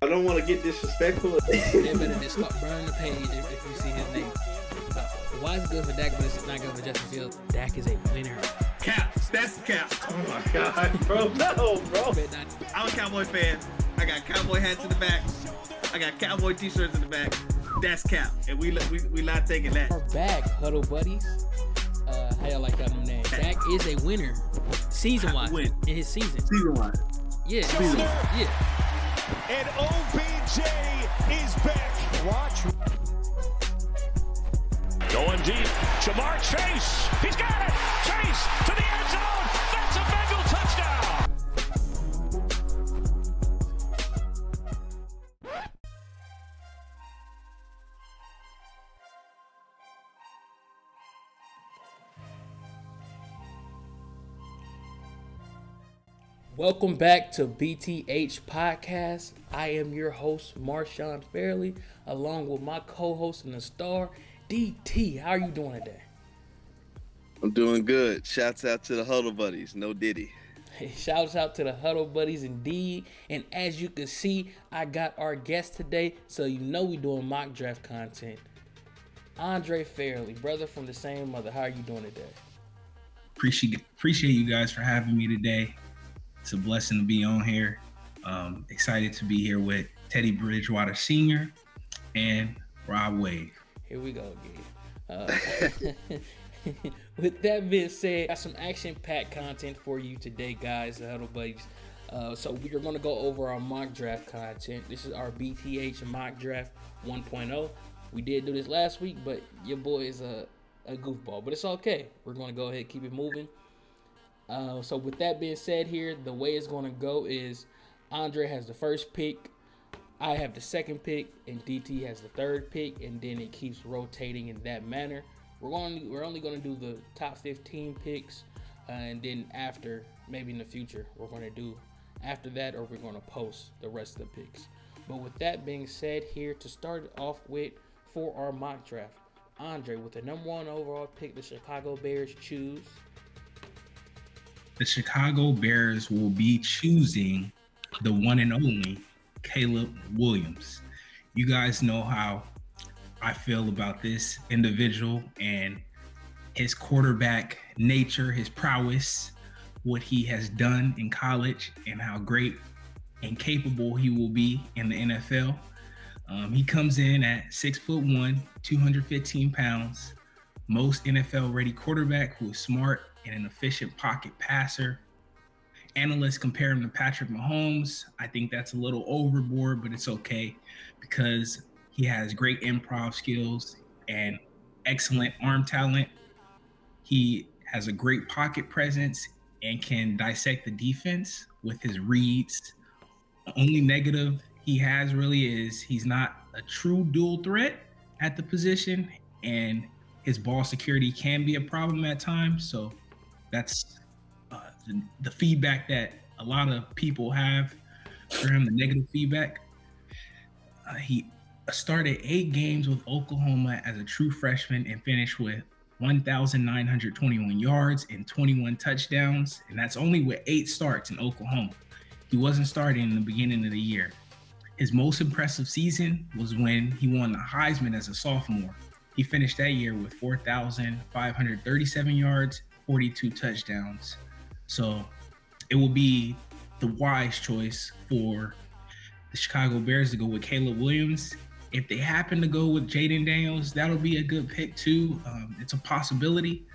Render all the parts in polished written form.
I don't want to get disrespectful. They better just start burning the page if you see his name. Why is it good for Dak, but it's not good for Justin Fields? Dak is a winner. Cap. That's cap. Oh my God, bro. No, bro. I'm a Cowboy fan. I got Cowboy hats in the back. I got Cowboy t-shirts in the back. That's cap. And we not taking that. We're back, Huddle Buddies. How y'all like that new name? Dak is a winner. Season-wise. In his season. Season-wise. Yeah. Season. Yeah. And OBJ is back. Watch. Going deep. Jamar Chase. He's got it. Chase to the end zone. That's a Bengal touchdown. Welcome back to BTH Podcast. I am your host, Marshon Fairley, along with my co-host and the star, DT. How are you doing today? I'm doing good. Shouts out to the Huddle Buddies. No Diddy. Hey, shouts out to the Huddle Buddies indeed. And as you can see, I got our guest today, so you know we're doing mock draft content. Andre Fairley, brother from the same mother. How are you doing today? Appreciate you guys for having me today. It's a blessing to be on here. Excited to be here with Teddy Bridgewater Sr. and Rob Wade. Here we go again. With that being said, got some action-packed content for you today, guys, the Huddle Buddies. So we are going to go over our mock draft content. This is our BTH mock draft 1.0. We did do this last week, but your boy is a goofball, but it's okay. We're going to go ahead and keep it moving. So with that being said here, the way it's going to go is Andre has the first pick, I have the second pick, and DT has the third pick, and then it keeps rotating in that manner. We're only going to do the top 15 picks, and then after, maybe in the future, we're going to do after that, or we're going to post the rest of the picks. But with that being said here, to start off with for our mock draft, Andre, with the number one overall pick, the Chicago Bears choose. The Chicago Bears will be choosing the one and only Caleb Williams. You guys know how I feel about this individual and his quarterback nature, his prowess, what he has done in college, and how great and capable he will be in the NFL. He comes in at 6'1", 215 pounds, most NFL-ready quarterback who is smart and an efficient pocket passer. Analysts compare him to Patrick Mahomes. I think that's a little overboard, but it's okay because he has great improv skills and excellent arm talent. He has a great pocket presence and can dissect the defense with his reads. The only negative he has really is he's not a true dual threat at the position, and his ball security can be a problem at times. So that's the feedback that a lot of people have for him, the negative feedback. He started 8 games with Oklahoma as a true freshman and finished with 1,921 yards and 21 touchdowns. And that's only with 8 starts in Oklahoma. He wasn't starting in the beginning of the year. His most impressive season was when he won the Heisman as a sophomore. He finished that year with 4,537 yards, 42 touchdowns. So it will be the wise choice for the Chicago Bears to go with Caleb Williams. If they happen to go with Jaden Daniels, that'll be a good pick too. It's a possibility,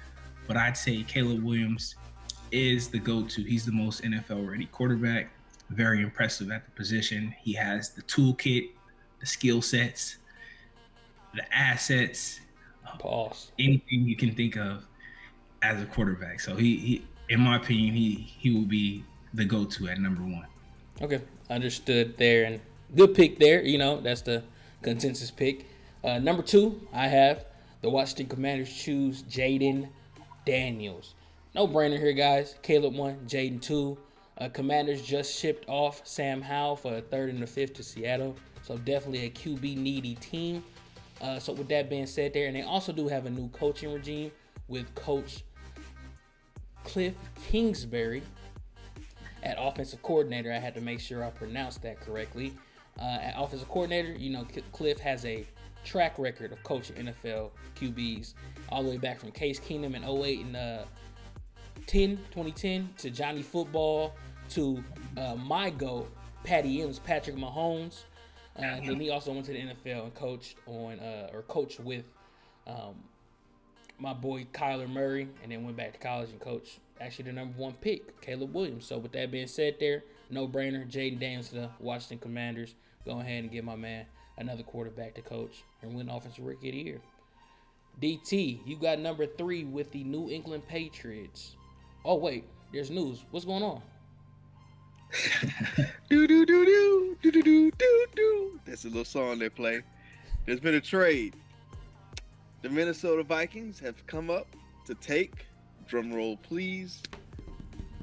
but I'd say Caleb Williams is the go-to. He's the most NFL-ready quarterback. Very impressive at the position. He has the toolkit, the skill sets, the assets, anything you can think of as a quarterback. So he in my opinion, he will be the go-to at number 1. Okay, understood there, and good pick there. You know, that's the consensus pick. Number 2, I have the Washington Commanders choose Jaden Daniels. No brainer here, guys. Caleb 1, Jaden 2. Commanders just shipped off Sam Howell for a 3rd and a 5th to Seattle, so definitely a QB needy team. So with that being said there, and they also do have a new coaching regime with Coach Cliff Kingsbury at offensive coordinator. I had to make sure I pronounced that correctly. At offensive coordinator, Cliff has a track record of coaching NFL QBs all the way back from Case Keenum in 08 and 2010 to Johnny Football to my GOAT, Patty M's Patrick Mahomes. And then he also went to the NFL and coached with my boy Kyler Murray, and then went back to college and coached actually the number 1 pick, Caleb Williams. So with that being said there, no brainer, Jaden Daniels to the Washington Commanders. Go ahead and give my man another quarterback to coach and win Offensive Rookie of the Year. DT, you got number 3 with the New England Patriots. Oh wait, there's news. What's going on? Do do do do do do do do do. That's a little song they play. There's been a trade. The Minnesota Vikings have come up to take, drum roll please,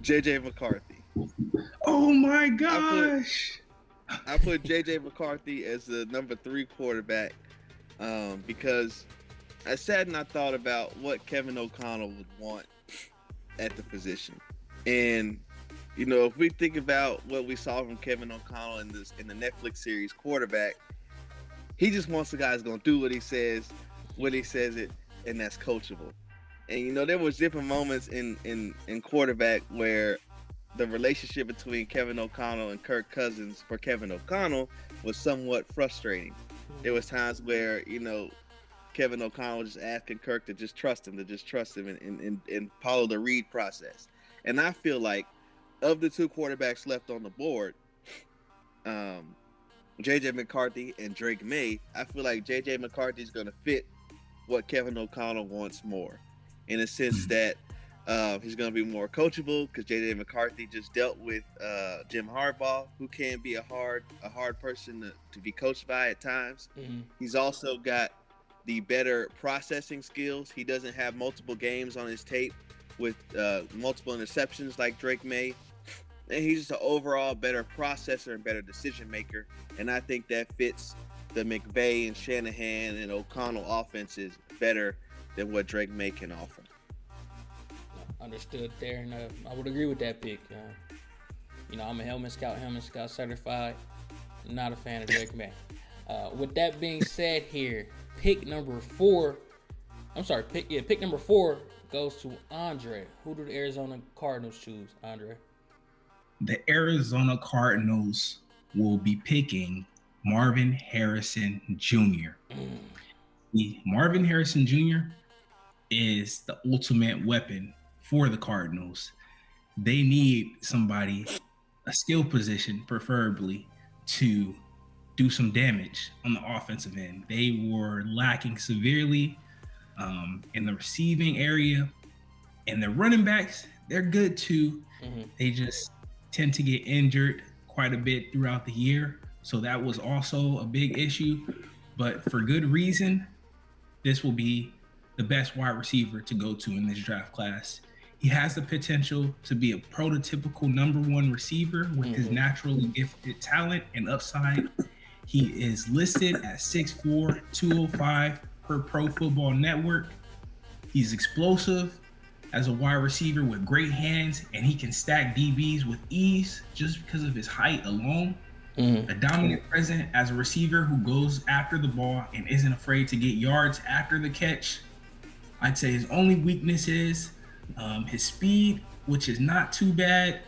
JJ McCarthy. Oh my gosh! I put JJ McCarthy as the number 3 quarterback because I sat and I thought about what Kevin O'Connell would want at the position. And, if we think about what we saw from Kevin O'Connell in the Netflix series Quarterback, he just wants the guy who's going to do what he says, when he says it, and that's coachable. And, there was different moments in Quarterback where the relationship between Kevin O'Connell and Kirk Cousins for Kevin O'Connell was somewhat frustrating. There was times where, Kevin O'Connell was just asking Kirk to just trust him and follow the read process. And I feel like of the 2 quarterbacks left on the board, JJ McCarthy and Drake May, I feel like JJ McCarthy is going to fit what Kevin O'Connell wants more, in a sense that he's going to be more coachable because JJ McCarthy just dealt with Jim Harbaugh, who can be a hard person to be coached by at times. Mm-hmm. He's also got the better processing skills. He doesn't have multiple games on his tape with multiple interceptions like Drake May. And he's just an overall better processor and better decision maker. And I think that fits the McVay and Shanahan and O'Connell offenses better than what Drake May can offer. Understood there, and I would agree with that pick. I'm a helmet scout certified. Not a fan of Drake May. With that being said here, pick number 4 goes to Andre. Who do the Arizona Cardinals choose, Andre? The Arizona Cardinals will be picking Marvin Harrison Jr. Marvin Harrison Jr. is the ultimate weapon for the Cardinals. They need somebody, a skill position preferably, to do some damage on the offensive end. They were lacking severely in the receiving area, and the running backs, they're good too. Mm-hmm. They just tend to get injured quite a bit throughout the year. So that was also a big issue, but for good reason. This will be the best wide receiver to go to in this draft class. He has the potential to be a prototypical number 1 receiver with his naturally gifted talent and upside. He is listed at 6'4", 205 per Pro Football Network. He's explosive as a wide receiver with great hands, and he can stack DBs with ease just because of his height alone. A dominant presence as a receiver who goes after the ball and isn't afraid to get yards after the catch. I'd say his only weakness is his speed, which is not too bad,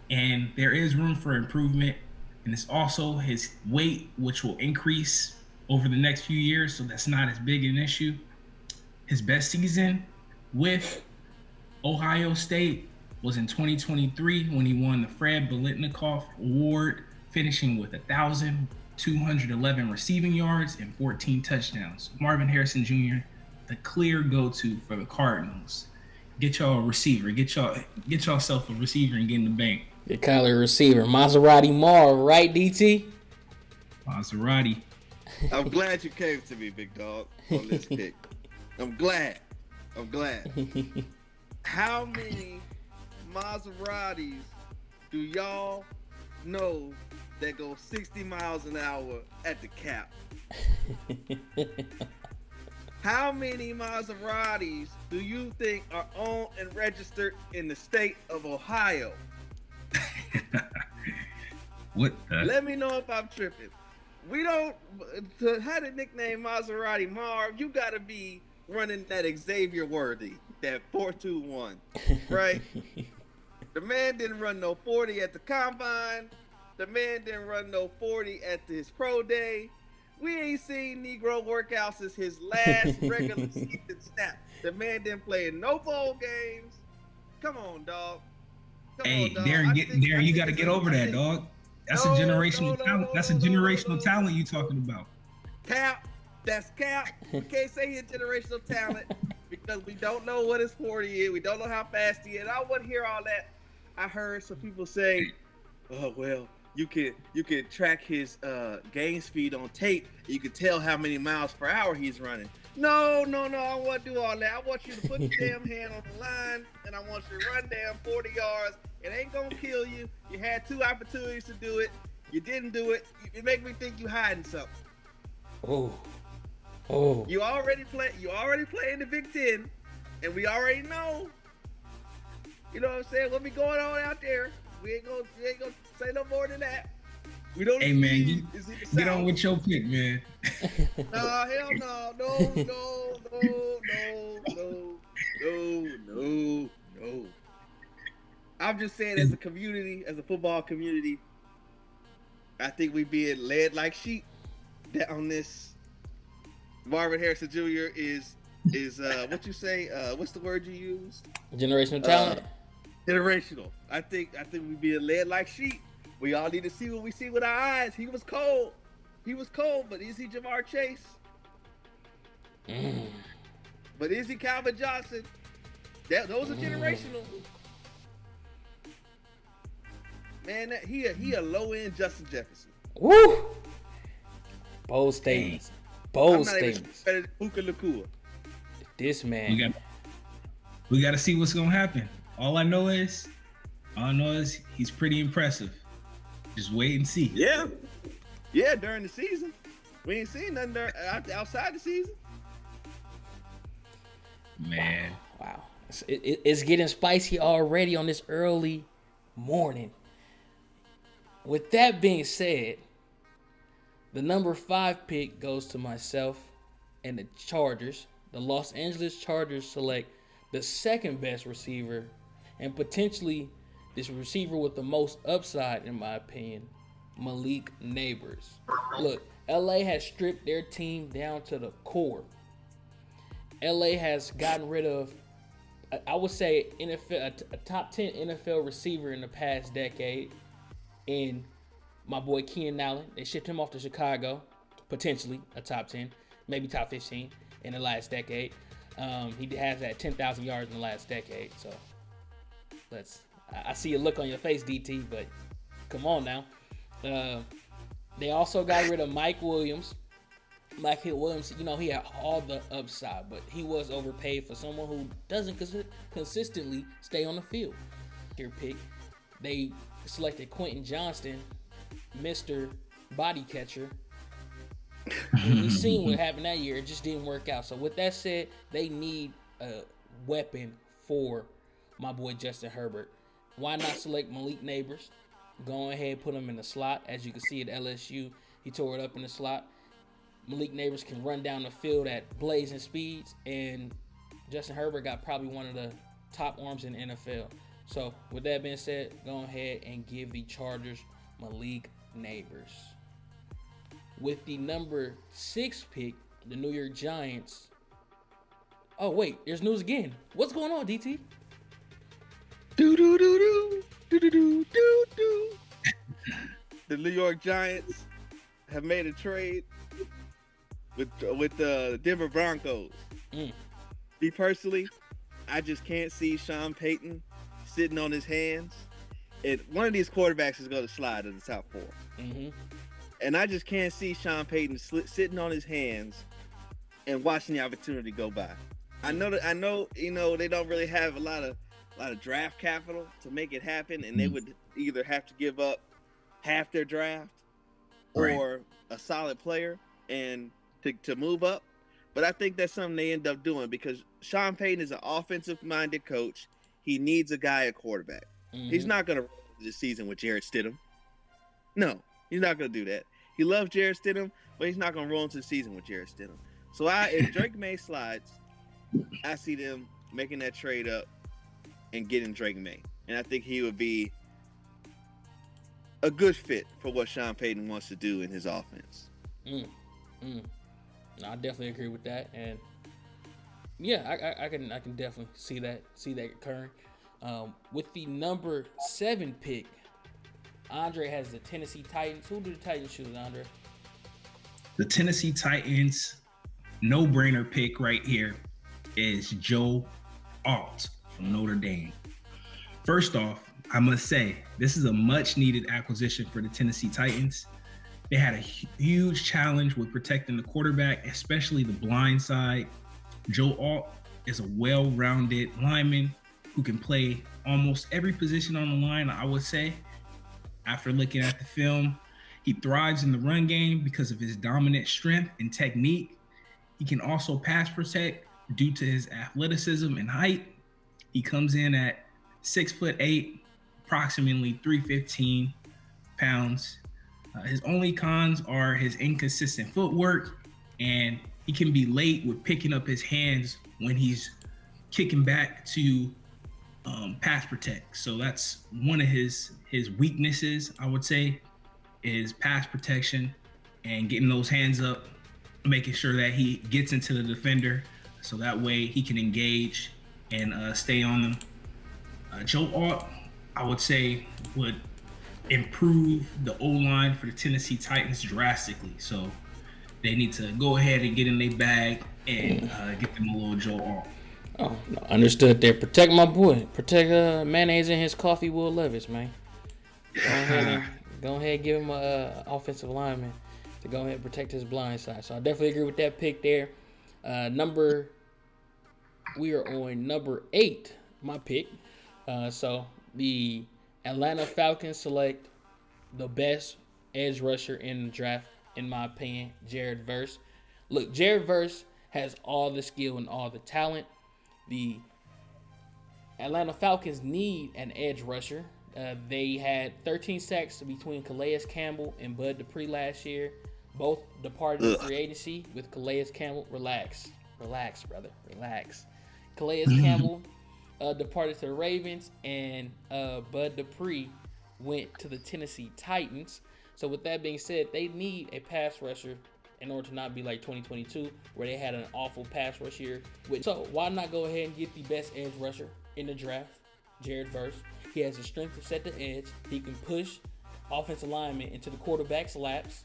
and there is room for improvement. And it's also his weight, which will increase over the next few years, so that's not as big an issue. His best season with Ohio State was in 2023 when he won the Fred Biletnikoff Award, finishing with 1,211 receiving yards and 14 touchdowns. Marvin Harrison Jr., the clear go-to for the Cardinals. Get y'all a receiver. Get yourself a receiver and get in the bank. Get Kyler a receiver. Maserati Mar, right, DT? Maserati. I'm glad you came to me, big dog, on this pick. I'm glad. How many Maseratis do y'all know that go 60 miles an hour at the cap? How many Maseratis do you think are owned and registered in the state of Ohio? What the? Let me know if I'm tripping. We don't to have the nickname Maserati Marv. You got to be running that Xavier Worthy, that 4.21, right? The man didn't run no 40 at the combine. The man didn't run no 40 at his pro day. We ain't seen Negro workouts since his last regular season snap. The man didn't play in no bowl games. Come on, dog. Hey, Darren, you got to get over that, dog. That's a generational talent. That's a generational talent you talking about. Cap. That's cap. We can't say he's a generational talent because we don't know what his 40 is. We don't know how fast he is. I wouldn't hear all that. I heard some people say, "Oh well, you can track his game speed on tape. You can tell how many miles per hour he's running." No. I don't want to do all that. I want you to put your damn hand on the line, and I want you to run down 40 yards. It ain't gonna kill you. You had 2 opportunities to do it. You didn't do it. It make me think you hiding something. Oh. You already play in the Big Ten, and we already know. You know what I'm saying? What be going on out there? We ain't gonna say no more than that. We don't. Hey man, get on with your pick, man. No, hell no. I'm just saying, as a community, as a football community, I think we being led like sheep down this. Marvin Harrison Jr. is what you say? What's the word you used? Generational talent. Generational. I think we being led like sheep. We all need to see what we see with our eyes. He was cold, but is he Jamar Chase? But is he Calvin Johnson? Those are generational. Man, he a low end Justin Jefferson. Woo! Bold statements. Bold statements. Better than Puka Nacua. This man. We got to see what's gonna happen. All I know is he's pretty impressive. Just wait and see. Yeah, during the season, we ain't seen nothing outside the season. Man, wow. It's getting spicy already on this early morning. With that being said, the number 5 pick goes to myself and the Chargers. The Los Angeles Chargers select the second best receiver and potentially this receiver with the most upside, in my opinion, Malik Neighbors. Look, LA has stripped their team down to the core. LA has gotten rid of, I would say, NFL, a top 10 NFL receiver in the past decade in my boy Keenan Allen. They shipped him off to Chicago, potentially a top 10, maybe top 15 in the last decade. He has had 10,000 yards in the last decade. So I see a look on your face, DT, but come on now. They also got rid of Mike Williams. Mike Williams, he had all the upside, but he was overpaid for someone who doesn't consistently stay on the field. Their pick, they selected Quentin Johnston, Mr. Body Catcher. We seen what happened that year. It just didn't work out. So with that said, they need a weapon for my boy Justin Herbert. Why not select Malik Neighbors? Go ahead, put him in the slot. As you can see at LSU, he tore it up in the slot. Malik Neighbors can run down the field at blazing speeds, and Justin Herbert got probably one of the top arms in the NFL. So with that being said, go ahead and give the Chargers Malik Neighbors. With the number 6 pick, the New York Giants. Oh wait, there's news again. What's going on, DT? The New York Giants have made a trade with the Denver Broncos. Me personally, I just can't see Sean Payton sitting on his hands. And one of these quarterbacks is going to slide to the top 4. And I just can't see Sean Payton sitting on his hands and watching the opportunity go by. I know they don't really have a lot of draft capital to make it happen, and they would either have to give up half their draft or a solid player and to move up. But I think that's something they end up doing because Sean Payton is an offensive-minded coach. He needs a guy at quarterback. He's not going to run this season with Jarrett Stidham. No, he's not going to do that. He loves Jared Stidham, but he's not going to roll into the season with Jared Stidham. So if Drake May slides, I see them making that trade up and getting Drake May. And I think he would be a good fit for what Sean Payton wants to do in his offense. No, I definitely agree with that. And yeah, I can definitely see that occurring. With the number 7 pick, Andre has the Tennessee Titans. Who do the Titans choose, Andre? The Tennessee Titans, no-brainer pick right here is Joe Alt from Notre Dame. First off, I must say, this is a much-needed acquisition for the Tennessee Titans. They had a huge challenge with protecting the quarterback, especially the blind side. Joe Alt is a well-rounded lineman who can play almost every position on the line, I would say. After looking at the film, he thrives in the run game because of his dominant strength and technique. He can also pass protect due to his athleticism and height. He comes in at 6'8", approximately 315 pounds. His only cons are his inconsistent footwork, and he can be late with picking up his hands when he's kicking back to pass protect. So that's one of his weaknesses, I would say, is pass protection and getting those hands up, making sure that he gets into the defender so that way he can engage and stay on them. Joe Alt, I would say, would improve the O-line for the Tennessee Titans drastically. So they need to go ahead and get in their bag and get them a little Joe Alt. Oh, no, understood there. Protect my boy. Protect mayonnaise in his coffee, Will Levis, man. Go ahead and give him a offensive lineman to go ahead and protect his blind side. So I definitely agree with that pick there. We are on number 8, my pick. So the Atlanta Falcons select the best edge rusher in the draft, in my opinion, Jared Verse. Look, Jared Verse has all the skill and all the talent. The Atlanta Falcons need an edge rusher. They had 13 sacks between Calais Campbell and Bud Dupree last year. Both departed in free agency with Calais Campbell. Relax, brother. Relax. Calais Campbell departed to the Ravens, and Bud Dupree went to the Tennessee Titans. So with that being said, they need a pass rusher in order to not be like 2022, where they had an awful pass rush year. So why not go ahead and get the best edge rusher in the draft, Jared Verse? He has the strength to set the edge. He can push offensive linemen into the quarterback's laps.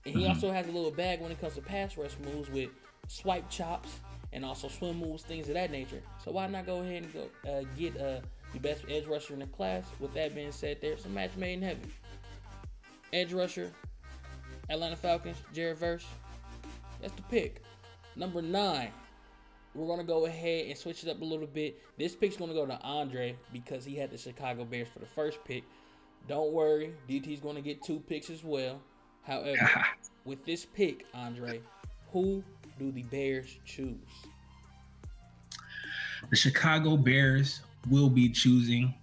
And he also has a little bag when it comes to pass rush moves with swipe chops and also swim moves, things of that nature. So why not go ahead and get the best edge rusher in the class? With that being said, there's a match made in heaven. Edge rusher, Atlanta Falcons, Jared Verse. That's the pick. Number 9. We're going to go ahead and switch it up a little bit. This pick's going to go to Andre because he had the Chicago Bears for the first pick. Don't worry, DT's going to get 2 picks as well. However, with this pick, Andre, who do the Bears choose? The Chicago Bears will be choosing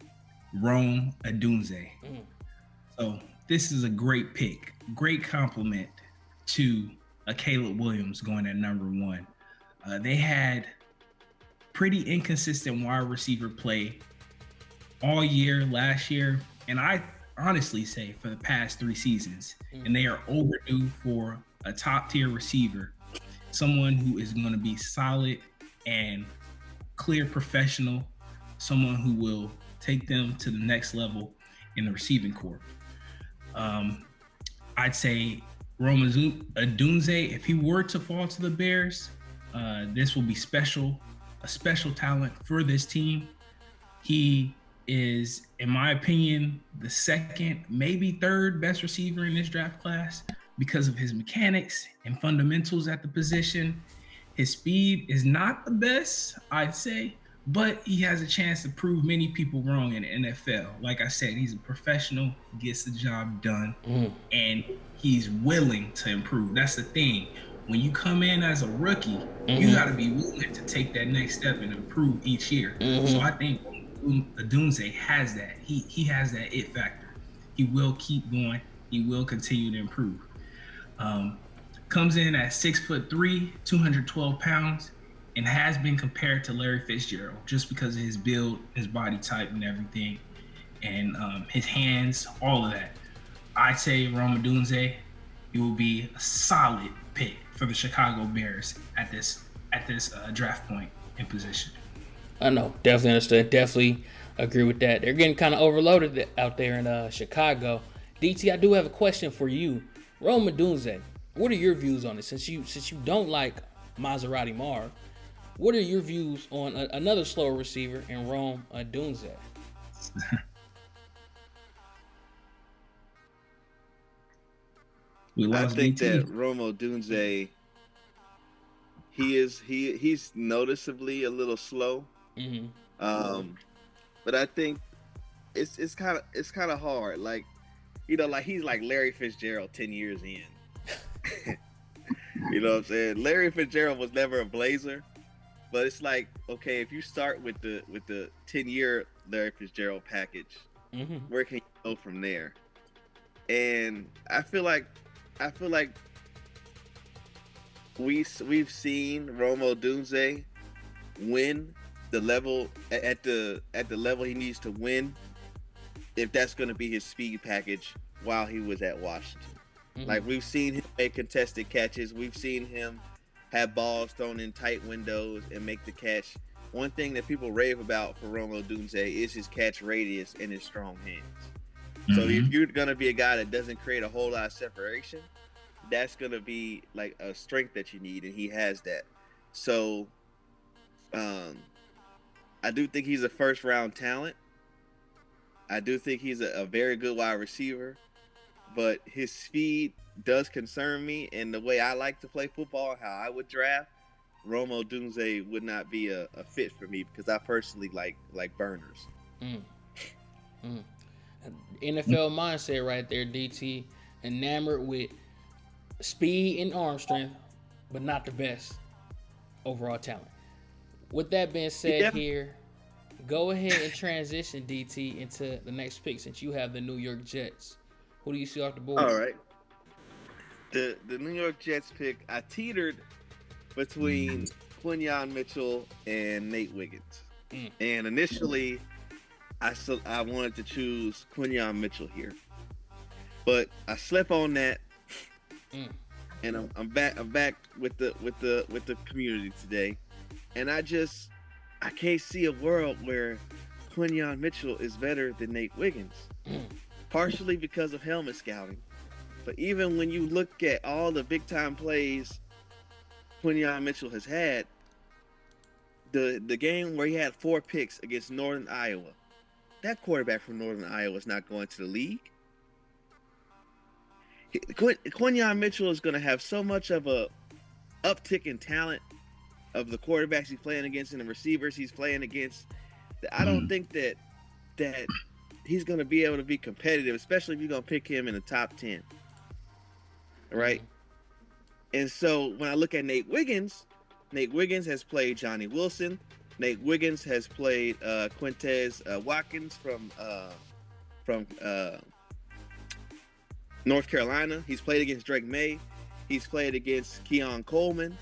Rome Odunze. So this is a great pick. Great compliment to Caleb Williams going at number 1. They had pretty inconsistent wide receiver play all year last year, and I honestly say for the past 3 seasons, and they are overdue for a top-tier receiver, someone who is going to be solid and clear professional, someone who will take them to the next level in the receiving corps. I'd say Rome Odunze, if he were to fall to the Bears, this will be a special talent for this team. He is, in my opinion, the 2nd, maybe 3rd best receiver in this draft class because of his mechanics and fundamentals at the position. His speed is not the best, I'd say, but he has a chance to prove many people wrong in the NFL. Like I said, he's a professional, gets the job done, and he's willing to improve. That's the thing. When you come in as a rookie, you got to be willing to take that next step and improve each year. So I think Odunze has that. He has that it factor. He will keep going. He will continue to improve. Comes in at 6'3", 212 pounds, and has been compared to Larry Fitzgerald just because of his build, his body type, and everything, and his hands, all of that. I'd say Rome Odunze, he will be a solid pick for the Chicago Bears at this draft point in position. I know, definitely understood. Definitely agree with that. They're getting kind of overloaded out there in Chicago. DT, I do have a question for you. Rome Odunze, what are your views on it? Since you don't like Maserati Marv, what are your views on another slow receiver in Rome Odunze? I think DT. that Romo Dunze, he's noticeably a little slow. Mm-hmm. But I think it's kind of hard. Like, like he's like Larry Fitzgerald 10 years in. You know what I'm saying? Larry Fitzgerald was never a Blazer, but it's like, okay, if you start with the 10-year Larry Fitzgerald package, Mm-hmm. where can you go from there? And I feel like we've seen Romo Dunze win the level at the level he needs to win, if that's going to be his speed package while he was at Washington. Mm-hmm. Like, we've seen him make contested catches. We've seen him have balls thrown in tight windows and make the catch. One thing that people rave about for Romo Dunze is his catch radius and his strong hands. Mm-hmm. So if you're going to be a guy that doesn't create a whole lot of separation, that's going to be like a strength that you need, and he has that. So I do think he's a first-round talent. I do think he's a very good wide receiver, but his speed does concern me, and the way I like to play football, how I would draft, Romo Dunze would not be a fit for me, because I personally like burners. NFL mindset right there, DT. Enamored with speed and arm strength, but not the best overall talent. With that being said, here, go ahead and transition, DT, into the next pick, since you have the New York Jets. Who do you see off the board? All right. The New York Jets pick, I teetered between Quinyon Mitchell and Nate Wiggins. And initially, I wanted to choose Quinyon Mitchell here, but I slept on that, and I'm back with the community today, and I can't see a world where Quinyon Mitchell is better than Nate Wiggins, partially because of helmet scouting, but even when you look at all the big time plays Quinyon Mitchell has had, the game where he had 4 picks against Northern Iowa, that quarterback from Northern Iowa is not going to the league. Quinyon Mitchell is going to have so much of a uptick in talent of the quarterbacks he's playing against and the receivers he's playing against, that I don't think that he's going to be able to be competitive, especially if you're going to pick him in the top 10. Right? And so when I look at Nate Wiggins has played Johnny Wilson. Nate Wiggins has played Quintez Watkins from North Carolina. He's played against Drake May. He's played against Keon Coleman.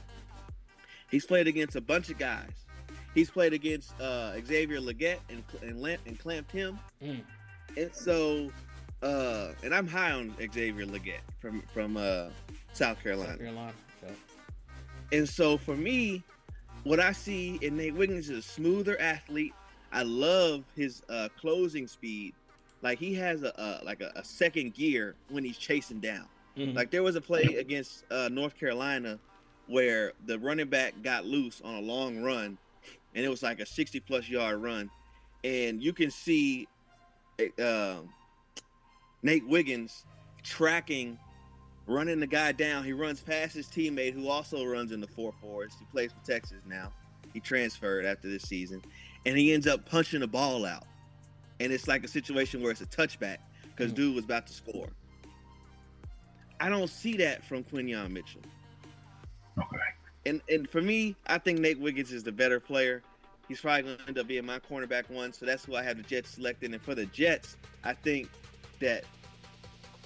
He's played against a bunch of guys. He's played against Xavier Legette and clamped him. And so, and I'm high on Xavier Legette from South Carolina. Okay. And so for me, what I see in Nate Wiggins is a smoother athlete. I love his closing speed. Like, he has a second gear when he's chasing down. Like, there was a play against North Carolina where the running back got loose on a long run, and it was like a 60-plus yard run. And you can see Nate Wiggins running the guy down. He runs past his teammate, who also runs in the 4-4s. He plays for Texas now. He transferred after this season, and he ends up punching the ball out. And it's like a situation where it's a touchback because dude was about to score. I don't see that from Quinyon Mitchell. Okay. And for me, I think Nate Wiggins is the better player. He's probably going to end up being my cornerback 1, so that's who I have the Jets selected. And for the Jets, I think that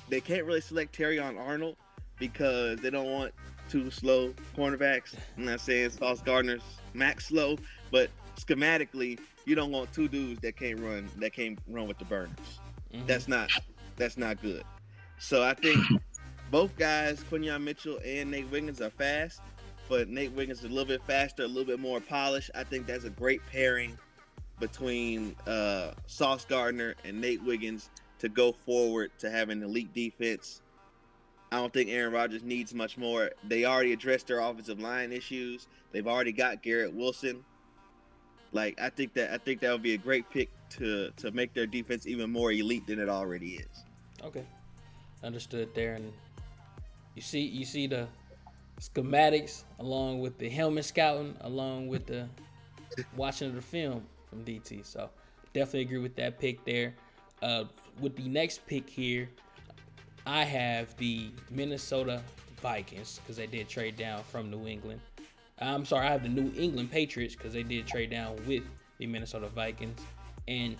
they can't really select Terrion Arnold because they don't want two slow cornerbacks. I'm not saying Sauce Gardner's max slow, but schematically, you don't want two dudes that can't run with the burners. Mm-hmm. That's not good. So I think both guys, Quinyon Mitchell and Nate Wiggins, are fast, but Nate Wiggins is a little bit faster, a little bit more polished. I think that's a great pairing between Sauce Gardner and Nate Wiggins to go forward to have an elite defense. I don't think Aaron Rodgers needs much more. They already addressed their offensive line issues. They've already got Garrett Wilson. Like I think that would be a great pick to make their defense even more elite than it already is. Okay, understood there. And you see the schematics along with the helmet scouting, along with the watching of the film from DT. So definitely agree with that pick there. With the next pick here, I have the Minnesota Vikings because they did trade down from New England. I'm sorry, I have the New England Patriots because they did trade down with the Minnesota Vikings. And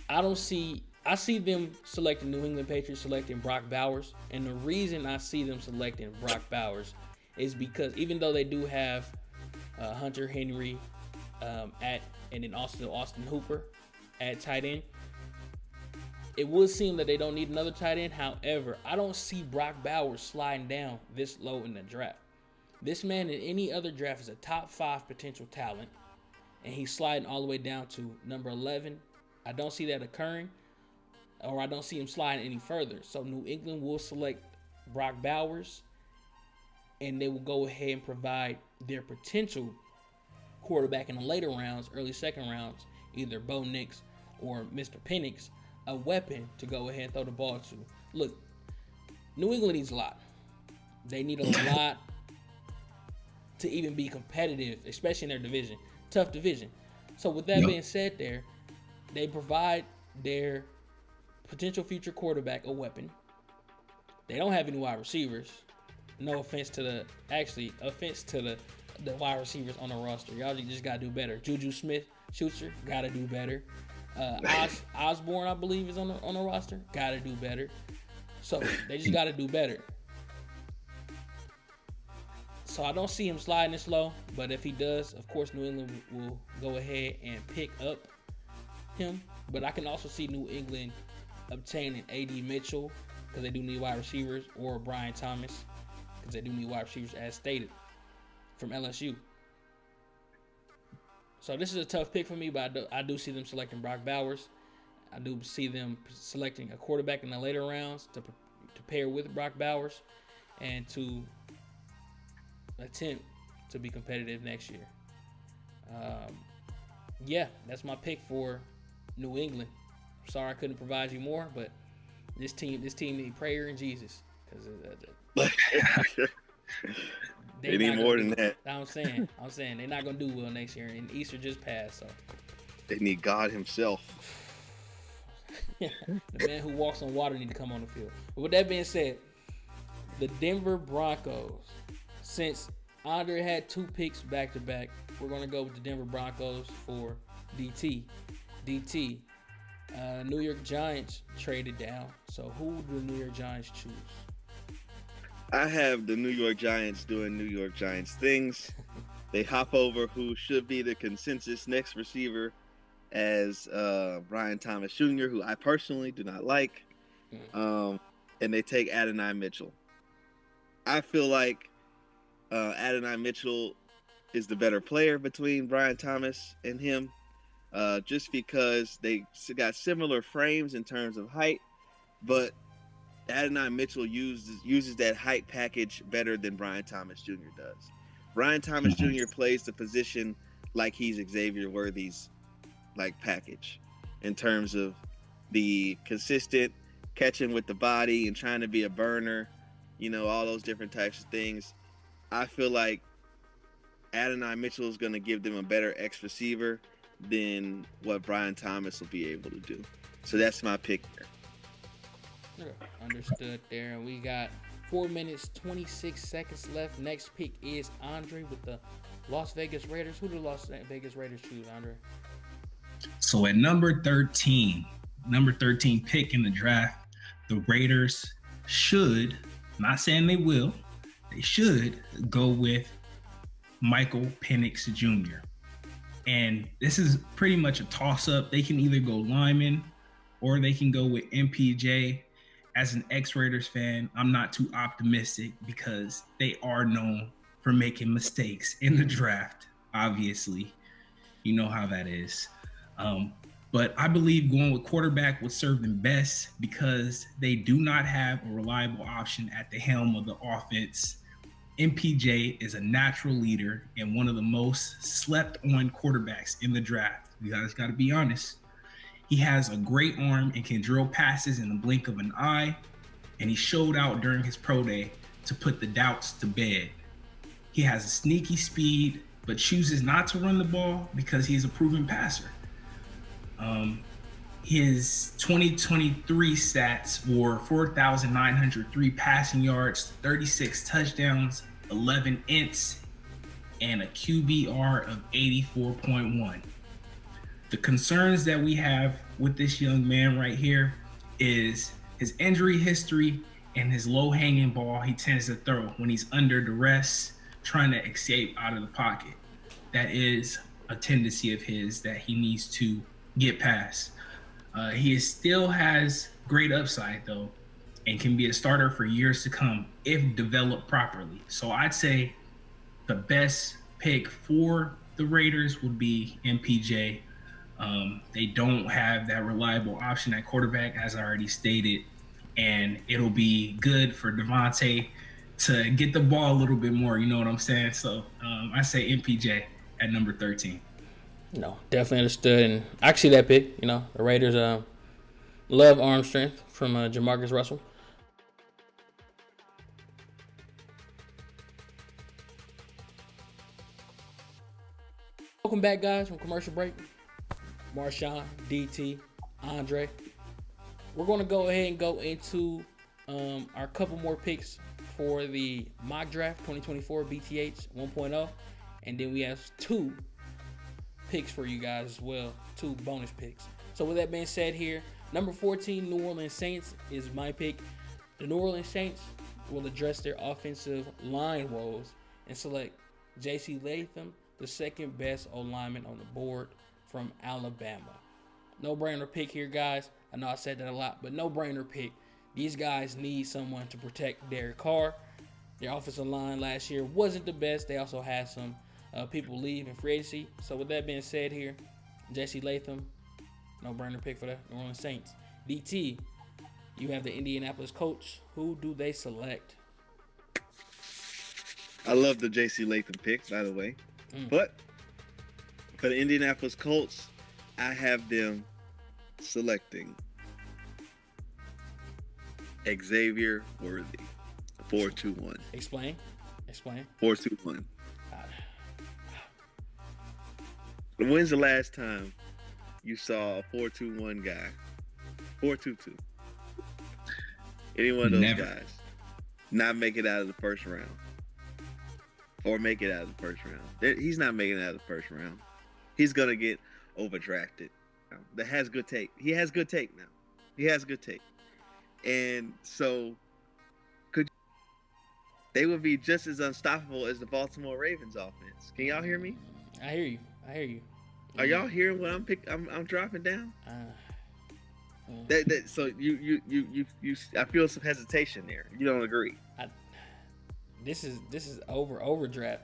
I see them selecting New England Patriots, selecting Brock Bowers. And the reason I see them selecting Brock Bowers is because even though they do have Hunter Henry and then also Austin Hooper at tight end, it would seem that they don't need another tight end. However, I don't see Brock Bowers sliding down this low in the draft. This man in any other draft is a top 5 potential talent, and he's sliding all the way down to number 11. I don't see that occurring, or I don't see him sliding any further. So New England will select Brock Bowers, and they will go ahead and provide their potential quarterback in the later rounds, early second rounds, either Bo Nix or Mr. Penix, a weapon to go ahead and throw the ball to. Look, New England needs a lot. They need a lot to even be competitive, especially in their division. Tough division. So with that being said there, they provide their potential future quarterback a weapon. They don't have any wide receivers. No offense to the wide receivers on the roster. Y'all just got to do better. Juju Smith-Schuster, got to do better. Osborne, I believe, is on the roster. Got to do better. So they just got to do better. So I don't see him sliding this low, but if he does, of course, New England will go ahead and pick up him. But I can also see New England obtaining A.D. Mitchell because they do need wide receivers, or Brian Thomas because they do need wide receivers, as stated, from LSU. So this is a tough pick for me, but I do see them selecting Brock Bowers. I do see them selecting a quarterback in the later rounds to pair with Brock Bowers and to attempt to be competitive next year. That's my pick for New England. Sorry I couldn't provide you more, but this team need prayer and Jesus, because they need more than that. I'm saying they're not gonna do well next year, and Easter just passed, so they need God Himself. The man who walks on water need to come on the field. But with that being said, the Denver Broncos, since Andre had 2 picks back to back, we're gonna go with the Denver Broncos for DT. New York Giants traded down. So who do the New York Giants choose? I have the New York Giants doing New York Giants things. They hop over who should be the consensus next receiver as Brian Thomas Jr., who I personally do not like. And they take Adonai Mitchell. I feel like Adonai Mitchell is the better player between Brian Thomas and him, just because they got similar frames in terms of height, but Adonai Mitchell uses that height package better than Brian Thomas Jr. does. Brian Thomas Jr. plays the position like he's Xavier Worthy's package, in terms of the consistent catching with the body and trying to be a burner, all those different types of things. I feel like Adonai Mitchell is going to give them a better X receiver than what Brian Thomas will be able to do. So that's my pick there. Understood there. And we got 4 minutes, 26 seconds left. Next pick is Andre with the Las Vegas Raiders. Who do the Las Vegas Raiders choose, Andre? So at number 13 pick in the draft, the Raiders should not saying they will, they should go with Michael Penix Jr. And this is pretty much a toss-up. They can either go lineman or they can go with MPJ. As an ex-Raiders fan, I'm not too optimistic because they are known for making mistakes in the draft, obviously. You know how that is. But I believe going with quarterback would serve them best because they do not have a reliable option at the helm of the offense. MPJ is a natural leader and one of the most slept on quarterbacks in the draft. You guys got to be honest. He has a great arm and can drill passes in the blink of an eye. And he showed out during his pro day to put the doubts to bed. He has a sneaky speed, but chooses not to run the ball because he is a proven passer. His 2023 stats were 4,903 passing yards, 36 touchdowns, 11 ints, and a QBR of 84.1. The concerns that we have with this young man right here is his injury history and his low-hanging ball he tends to throw when he's under duress, trying to escape out of the pocket. That is a tendency of his that he needs to get past. He still has great upside, though, and can be a starter for years to come if developed properly. So I'd say the best pick for the Raiders would be MPJ. They don't have that reliable option at quarterback, as I already stated, and it'll be good for Devontae to get the ball a little bit more, you know what I'm saying? So I say MPJ at number 13. No, definitely understood. And actually that pick, the Raiders love arm strength from Jamarcus Russell. Welcome back, guys, from commercial break. Marshon, DT, Andre. We're going to go ahead and go into our couple more picks for the mock draft 2024 BTH 1.0. And then we have 2 picks for you guys as well, 2 bonus picks. So with that being said here, number 14, New Orleans Saints is my pick. The New Orleans Saints will address their offensive line woes and select J.C. Latham, the second best O-lineman on the board from Alabama. No-brainer pick here, guys. I know I said that a lot, but no-brainer pick. These guys need someone to protect Derek Carr. Their offensive line last year wasn't the best. They also had some people leave in free agency. So with that being said here, J.C. Latham, no-brainer pick for the New Orleans Saints. DT, you have the Indianapolis Colts. Who do they select? I love the J.C. Latham pick, by the way. But for the Indianapolis Colts, I have them selecting Xavier Worthy. 4-2-1. Explain. 4-2-1. When's the last time you saw a 4-2-1 guy? 4-2-2. Any one of those guys not make it out of the first round. Or make it out of the first round. He's not making it out of the first round. He's going to get overdrafted. That has good tape. He has good tape now. He has good tape. And so they would be just as unstoppable as the Baltimore Ravens offense. Can y'all hear me? I hear you. Are y'all hearing what I'm dropping down? So you I feel some hesitation there. You don't agree? This is overdraft.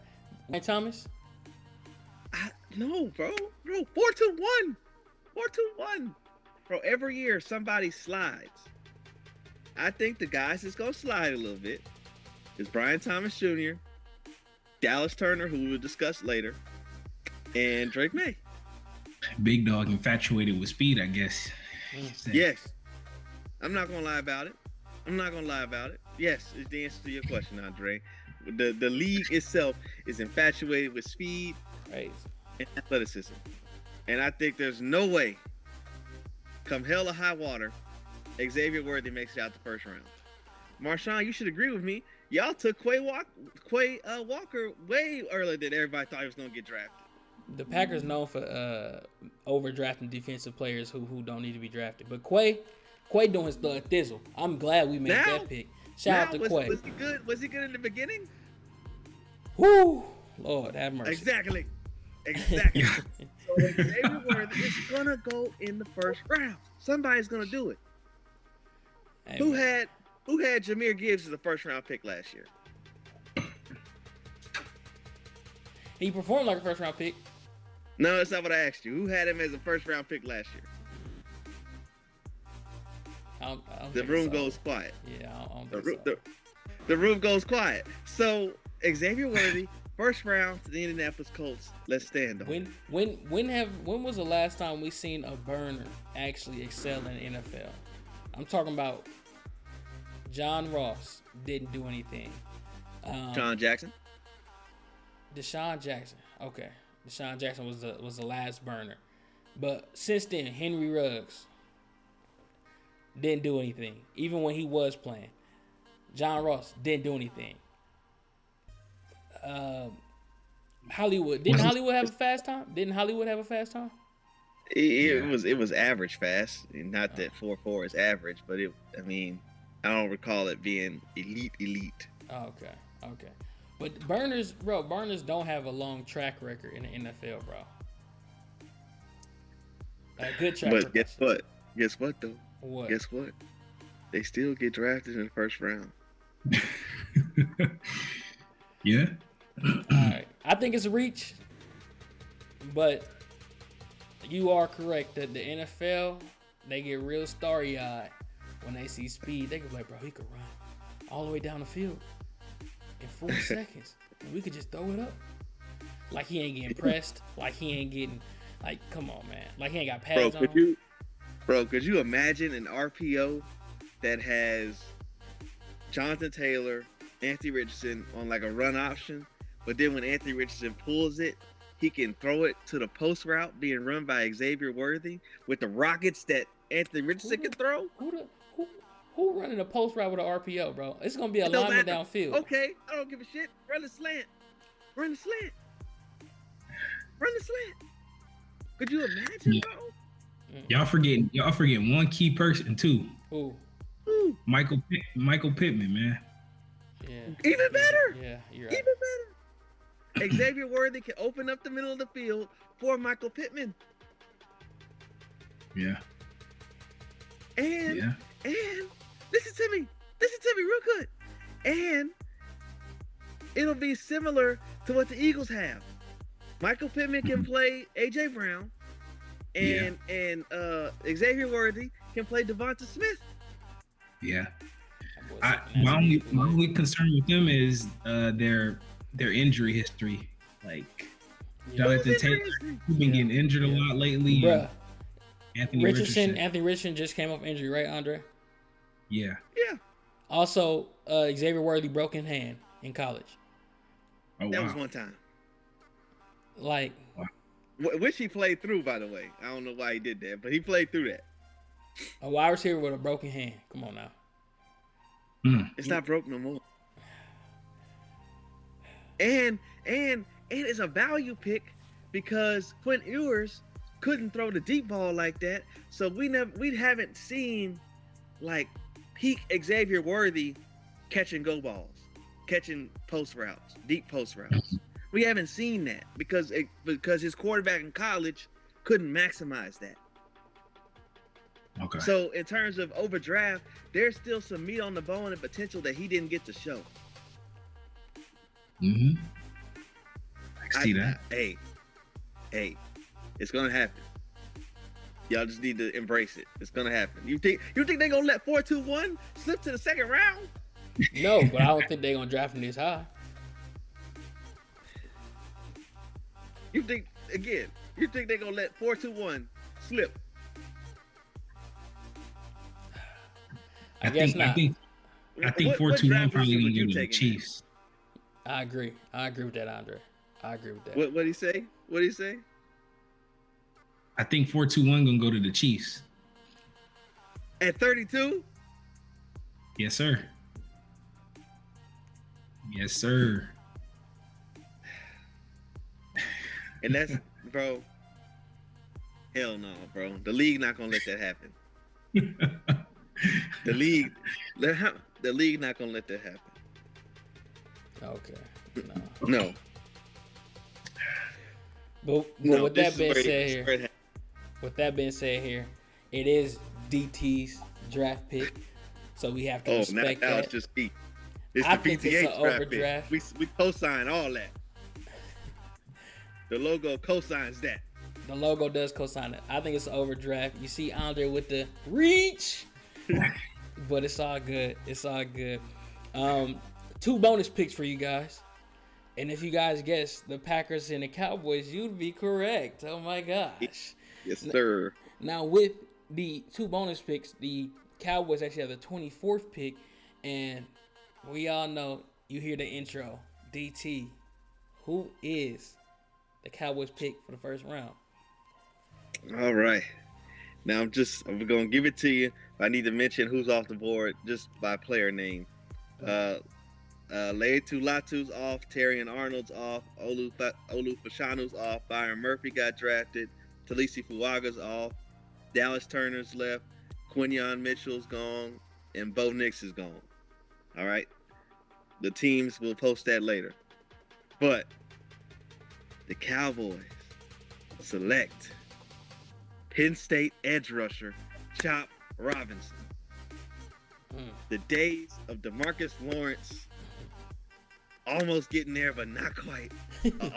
Hey Thomas? No, bro. No, 4-2-1. 4-2-1. Bro, every year somebody slides. I think the guys that's gonna slide a little bit is Brian Thomas Jr., Dallas Turner, who we'll discuss later, and Drake May. Big dog infatuated with speed, I guess. Yes. I'm not gonna lie about it. Yes, is the answer to your question, Andre. The league itself is infatuated with speed and athleticism. And I think there's no way, come hell or high water, Xavier Worthy makes it out the first round. Marshon, you should agree with me. Y'all took Quay Walker way earlier than everybody thought he was going to get drafted. The Packers known for overdrafting defensive players who don't need to be drafted. But Quay doing his thizzle. I'm glad we made that pick Shout out to was Quay. he good? Was he good in the beginning? Whoo, Lord have mercy. Exactly. So Xavier Worthy is gonna go in the first round. Somebody's gonna do it. Hey, Who man. had Jahmyr Gibbs as a first round pick last year? He performed like a first round pick. No, that's not what I asked you. Who had him as a first round pick last year? I don't The think room so. goes quiet. Yeah, I don't think so. The room goes quiet. So Xavier Worthy, first round to the Indianapolis Colts. Let's stand on. When was the last time we seen a burner actually excel in the NFL? I'm talking about John Ross didn't do anything. Sean Jackson. Deshaun Jackson. Okay. Deshaun Jackson was the last burner. But since then, Henry Ruggs didn't do anything. Even when he was playing. John Ross didn't do anything. Hollywood. Didn't Hollywood have a fast time? It was average fast. Not that 4.4 is average, but I don't recall it being elite. Oh, okay. But burners don't have a long track record in the NFL, bro. A good track record. But guess what though? What? Guess what? They still get drafted in the first round. Yeah. All right. I think it's a reach, but you are correct that the NFL, they get real starry-eyed when they see speed. They can be like, bro, he could run all the way down the field in 4 seconds. And we could just throw it up. Like he ain't getting pressed. Like he ain't getting, like, come on, man. Like he ain't got pads on. Could you imagine an RPO that has Jonathan Taylor, Anthony Richardson on like a run option, but then when Anthony Richardson pulls it, he can throw it to the post route being run by Xavier Worthy with the rockets that Anthony Richardson can throw? Who running a post route with an RPO, bro? It's gonna be a lineman downfield. Okay, I don't give a shit. Run the slant. Could you imagine, bro? Y'all forgetting one key person too. Who? Michael Pittman, man. Yeah. Even better. Yeah, you're right. Even better. Xavier Worthy can open up the middle of the field for Michael Pittman. Yeah. And listen to me real good. And it'll be similar to what the Eagles have. Michael Pittman can play AJ Brown, and Xavier Worthy can play Devonta Smith. Yeah. My only concern with them is their injury history. Like Jonathan Taylor, he's been getting injured a lot lately. Bruh. Anthony Richardson just came off injury, right, Andre? Yeah. Yeah. Also, Xavier Worthy broken hand in college. Oh, that wow. was one time. Like, which he played through, by the way. I don't know why he did that, but he played through that. a wide receiver with a broken hand. Come on now. It's not broke no more. And it's a value pick because Quinn Ewers couldn't throw the deep ball like that, so we haven't seen like peak Xavier Worthy catching go balls, catching post routes, deep post routes. We haven't seen that because his quarterback in college couldn't maximize that. Okay. So in terms of overdraft, there's still some meat on the bone and potential that he didn't get to show. I see that. Hey, it's gonna happen. Y'all just need to embrace it. It's gonna happen. You think they're gonna let 4-2-1 slip to the second round? No, but I don't think they're gonna draft him this high. You think they're gonna let 4-2-1 slip? I guess not. I think What 4-2-1 draft probably position would gonna you go to the take in Chiefs. I agree with that, Andre. I agree with that. What did he say? What did he say? I think 4-2-1 gonna go to the Chiefs. At 32? Yes, sir. Yes, sir. And that's, bro. Hell no, bro. The league not gonna let that happen. The league, the league not gonna let that happen. Okay. No. But No, with this that being is where said it here, happened. with that being said here, it is DT's draft pick, so we have to Oh, respect now that. it's just me. It's I the think it's an PTH draft overdraft. pick. We co-sign all that. The logo co-signs that. The logo does co-sign it. I think it's an overdraft. You see Andre with the reach, but it's all good. It's all good. 2 bonus picks for you guys. And if you guys guess the Packers and the Cowboys, you'd be correct. Oh my gosh. Yes, sir. Now with the 2 bonus picks, the Cowboys actually have the 24th pick, and we all know, you hear the intro. DT, who is the Cowboys pick for the first round? All right. Now I'm gonna give it to you. I need to mention who's off the board just by player name. Leitu Latu's off, Terrion Arnold's off, Olu Fashanu's off, Byron Murphy got drafted, Talisi Fuaga's off, Dallas Turner's left, Quinyon Mitchell's gone, and Bo Nix is gone. All right. The teams will post that later. But the Cowboys select Penn State edge rusher Chop Robinson. The days of DeMarcus Lawrence almost getting there, but not quite.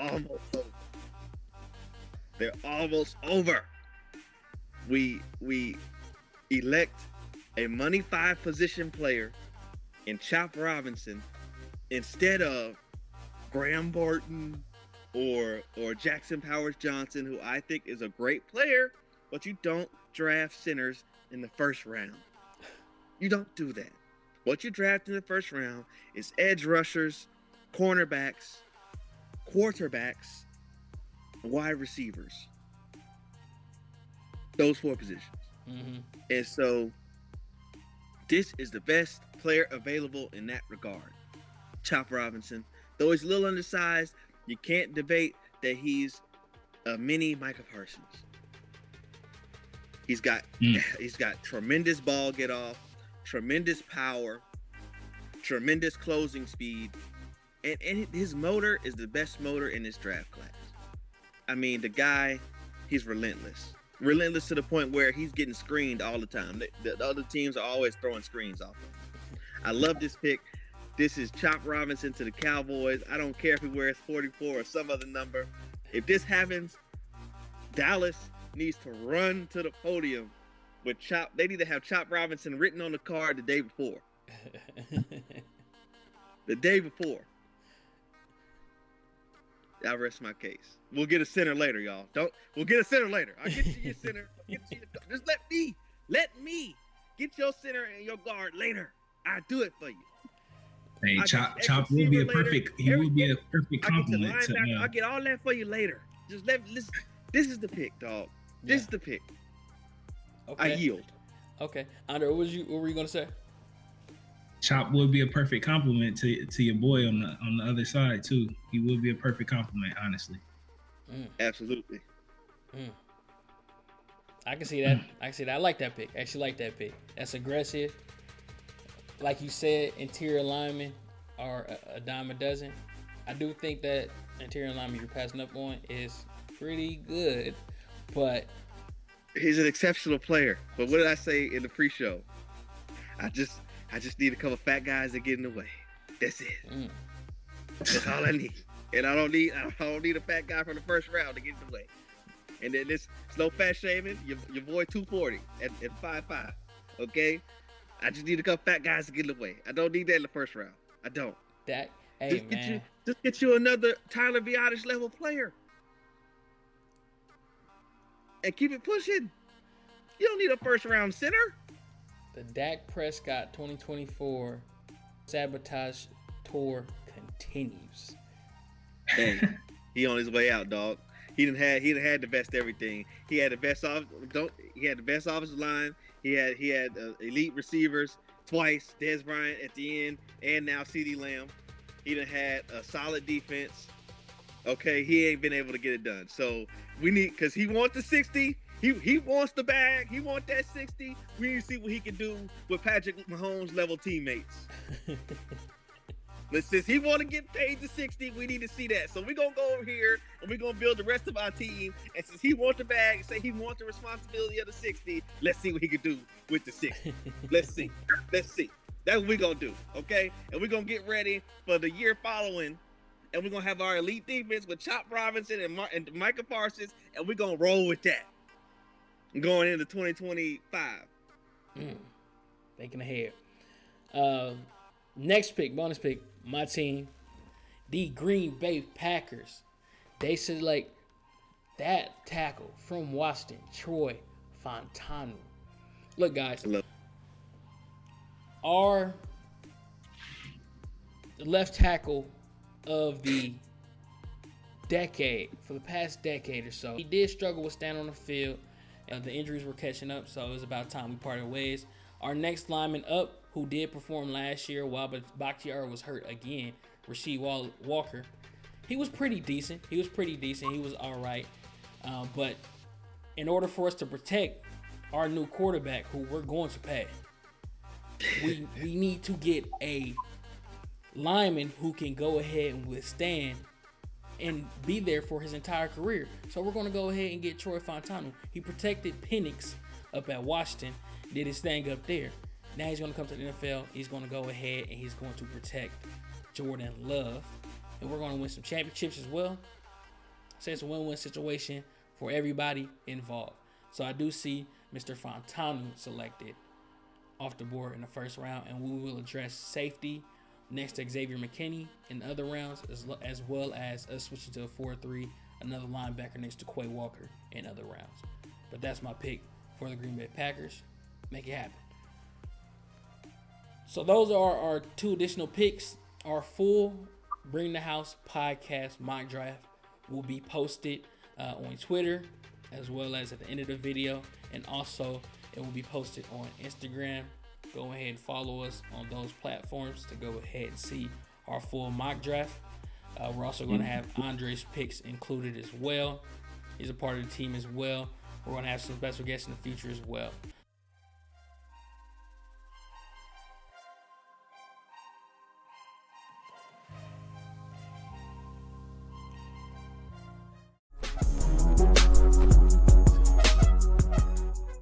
Almost over. They're almost over. We elect a money 5 position player in Chop Robinson instead of Graham Barton or Jackson Powers Johnson, who I think is a great player, but you don't draft centers in the first round. You don't do that. What you draft in the first round is edge rushers, cornerbacks, quarterbacks, wide receivers. Those 4 positions. Mm-hmm. And so this is the best player available in that regard. Chop Robinson. Though he's a little undersized, you can't debate that he's a mini Micah Parsons. He's got tremendous ball get off, tremendous power, tremendous closing speed, and his motor is the best motor in this draft class. I mean, the guy, he's relentless to the point where he's getting screened all the time. The other teams are always throwing screens off him. I love this pick. This is Chop Robinson to the Cowboys. I don't care if he wears 44 or some other number. If this happens, Dallas needs to run to the podium with Chop. They need to have Chop Robinson written on the card the day before. The day before. I rest my case. We'll get a center later, y'all. We'll get a center later. I'll get you your center. Just let me get your center and your guard later. I'll do it for you. Hey, Chop will be a perfect. He will be a perfect compliment to. I'll get all that for you later. Just listen. This is the pick, dog. This is the pick. Okay. I yield. Okay, Andre, what were you gonna say? Chop would be a perfect compliment to your boy on the other side too. He would be a perfect compliment, honestly. Absolutely. I can see that. I like that pick. I actually like that pick. That's aggressive. Like you said, interior linemen are a dime a dozen. I do think that interior lineman you're passing up on is pretty good, but he's an exceptional player. But what did I say in the pre-show? I just need a couple fat guys to get in the way. That's it. That's all I need. And I don't need a fat guy from the first round to get in the way. And then it's no fat shaming. Your boy 240 at 5'5". Okay? I just need a couple fat guys to get in the way. I don't need that in the first round. I don't. Just get you another Tyler Biadasz level player. And keep it pushing. You don't need a first round center. The Dak Prescott 2024 sabotage tour continues. Hey, he on his way out, dog. He done had the best everything. He had the best offensive line. He had elite receivers twice. Dez Bryant at the end, and now CeeDee Lamb. He done had a solid defense. Okay, he ain't been able to get it done. So we need, because he wants the 60. He wants the bag. He wants that 60. We need to see what he can do with Patrick Mahomes level teammates. But since he want to get paid the 60, we need to see that. So we're going to go over here and we're going to build the rest of our team. And since he wants the bag, say he wants the responsibility of the 60, let's see what he can do with the 60. Let's see. Let's see. That's what we're going to do, okay? And we're going to get ready for the year following. And we're going to have our elite defense with Chop Robinson and Micah Parsons. And we're going to roll with that going into 2025. Thinking ahead. Next pick, bonus pick, my team, the Green Bay Packers. They select that tackle from Washington, Troy Fontanu. Look, guys, our left tackle of the decade, for the past decade or so, he did struggle with standing on the field. The injuries were catching up, so it was about time we parted ways. Our next lineman up, who did perform last year while Bakhtiari was hurt again, Rasheed Walker, he was pretty decent. He was all right. But in order for us to protect our new quarterback, who we're going to pay, we need to get a lineman who can go ahead and withstand and be there for his entire career. So we're going to go ahead and get Troy Fontanu. He protected Penix up at Washington, did his thing up there. Now he's going to come to the NFL. He's going to go ahead and he's going to protect Jordan Love. And we're going to win some championships as well. So it's a win-win situation for everybody involved. So I do see Mr. Fontanu selected off the board in the first round. And we will address safety next to Xavier McKinney in other rounds, as well as us switching to a 4-3, another linebacker next to Quay Walker in other rounds. But that's my pick for the Green Bay Packers. Make it happen. So those are our two additional picks. Our full Bring the House podcast mock draft will be posted on Twitter, as well as at the end of the video. And also it will be posted on Instagram. Go ahead and follow us on those platforms to go ahead and see our full mock draft. We're also going to have Andre's picks included as well. He's a part of the team as well. We're going to have some special guests in the future as well.